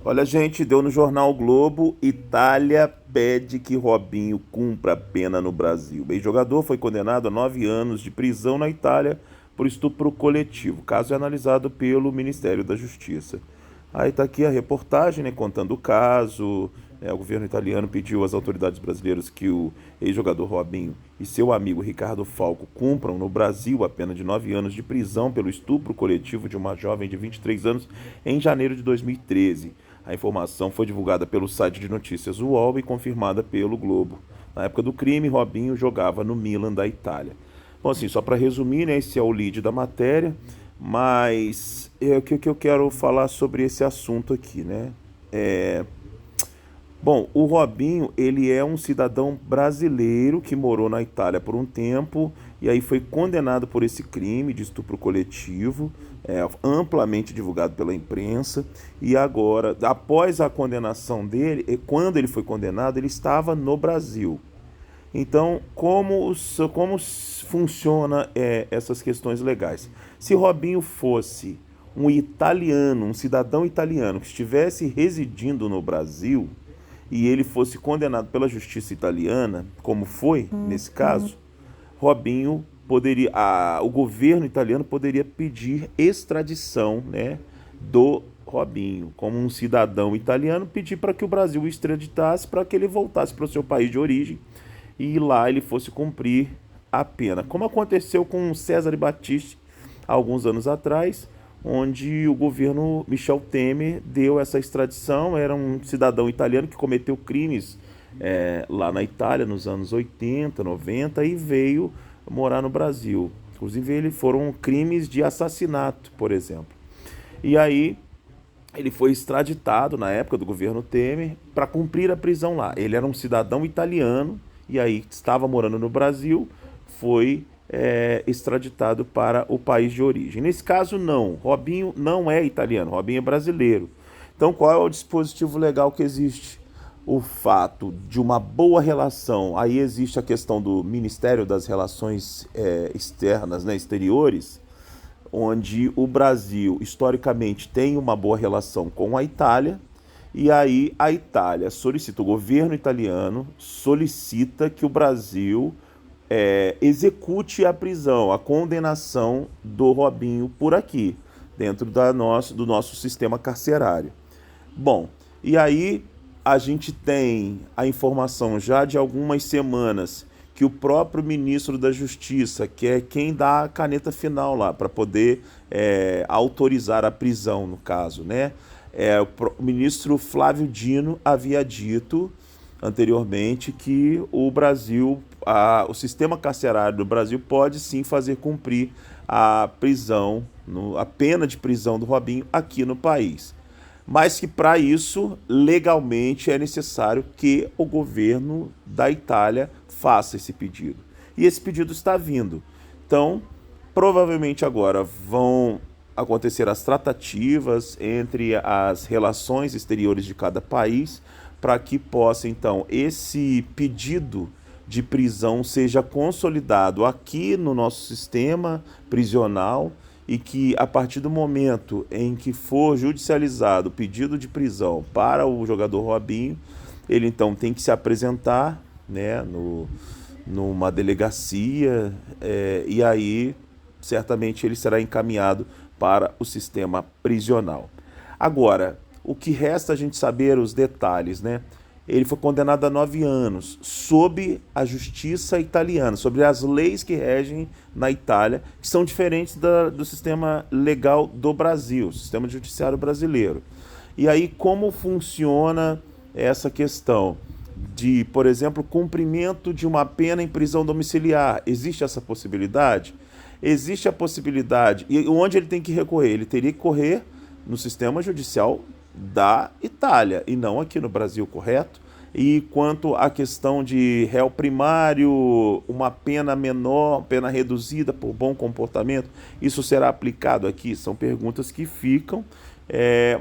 Olha, gente, deu no jornal o Globo, Itália pede que Robinho cumpra pena no Brasil. O ex-jogador foi condenado a 9 anos de prisão na Itália por estupro coletivo. O caso é analisado pelo Ministério da Justiça. Aí tá aqui a reportagem, né, contando o caso. O governo italiano pediu às autoridades brasileiras que o ex-jogador Robinho e seu amigo Ricardo Falco cumpram no Brasil a pena de 9 anos de prisão pelo estupro coletivo de uma jovem de 23 anos em janeiro de 2013. A informação foi divulgada pelo site de notícias UOL e confirmada pelo Globo. Na época do crime, Robinho jogava no Milan da Itália. Bom, assim, só para resumir, né, esse é o lead da matéria, mas o que eu quero falar sobre esse assunto aqui, né? Bom, o Robinho, ele é um cidadão brasileiro que morou na Itália por um tempo e aí foi condenado por esse crime de estupro coletivo, amplamente divulgado pela imprensa. E agora, após a condenação dele, quando ele foi condenado, ele estava no Brasil. Então, como funciona essas questões legais? Se Robinho fosse um italiano, um cidadão italiano que estivesse residindo no Brasil e ele fosse condenado pela justiça italiana, como foi nesse caso, Robinho poderia, o governo italiano poderia pedir extradição, né, do Robinho, como um cidadão italiano, pedir para que o Brasil o extraditasse para que ele voltasse para o seu país de origem e lá ele fosse cumprir a pena. Como aconteceu com Cesare Battisti há alguns anos atrás, onde o governo Michel Temer deu essa extradição. Era um cidadão italiano que cometeu crimes lá na Itália nos anos 80, 90 e veio morar no Brasil. Inclusive, foram crimes de assassinato, por exemplo. E aí, ele foi extraditado na época do governo Temer para cumprir a prisão lá. Ele era um cidadão italiano e aí estava morando no Brasil, foi extraditado para o país de origem. Nesse caso, não. Robinho não é italiano, Robinho é brasileiro. Então, qual é o dispositivo legal que existe? O fato de uma boa relação. Aí existe a questão do Ministério das Relações Externas, né, exteriores, onde o Brasil historicamente tem uma boa relação com a Itália, e aí a Itália solicita, o governo italiano solicita que o Brasil execute a prisão, a condenação do Robinho por aqui, dentro do nosso sistema carcerário. Bom, e aí a gente tem a informação já de algumas semanas que o próprio ministro da Justiça, que é quem dá a caneta final lá para poder autorizar a prisão, no caso, né? O ministro Flávio Dino havia dito anteriormente que o Brasil, o sistema carcerário do Brasil pode sim fazer cumprir a prisão, a pena de prisão do Robinho aqui no país. Mas que para isso, legalmente, é necessário que o governo da Itália faça esse pedido. E esse pedido está vindo. Então, provavelmente agora vão acontecer as tratativas entre as relações exteriores de cada país para que possa, então, esse pedido de prisão seja consolidado aqui no nosso sistema prisional e que, a partir do momento em que for judicializado o pedido de prisão para o jogador Robinho, ele então tem que se apresentar, né, numa delegacia, e aí certamente ele será encaminhado para o sistema prisional. Agora, o que resta a gente saber os detalhes, né? Ele foi condenado a 9 anos, sob a justiça italiana, sobre as leis que regem na Itália, que são diferentes do sistema legal do Brasil, sistema judiciário brasileiro. E aí, como funciona essa questão de, por exemplo, cumprimento de uma pena em prisão domiciliar? Existe essa possibilidade? Existe a possibilidade. E onde ele tem que recorrer? Ele teria que correr no sistema judicial da Itália e não aqui no Brasil, correto? E quanto à questão de réu primário, uma pena menor, pena reduzida por bom comportamento, isso será aplicado aqui? São perguntas que ficam,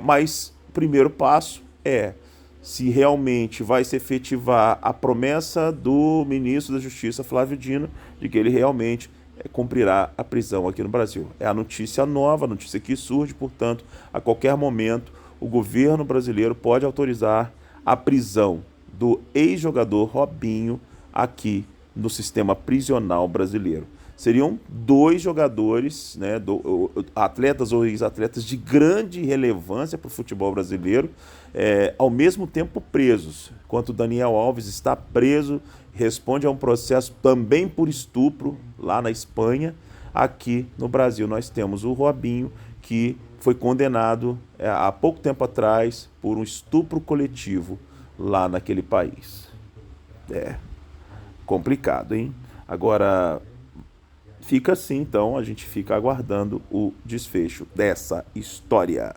mas o primeiro passo é se realmente vai se efetivar a promessa do ministro da Justiça, Flávio Dino, de que ele realmente cumprirá a prisão aqui no Brasil. É a notícia nova, a notícia que surge, portanto, a qualquer momento o governo brasileiro pode autorizar a prisão do ex-jogador Robinho aqui no sistema prisional brasileiro. Seriam 2 jogadores, né, atletas ou ex-atletas de grande relevância para o futebol brasileiro, ao mesmo tempo presos. Enquanto Daniel Alves está preso, responde a um processo também por estupro lá na Espanha. Aqui no Brasil nós temos o Robinho, que foi condenado há pouco tempo atrás por um estupro coletivo lá naquele país. É complicado, hein? Agora, fica assim, então, a gente fica aguardando o desfecho dessa história.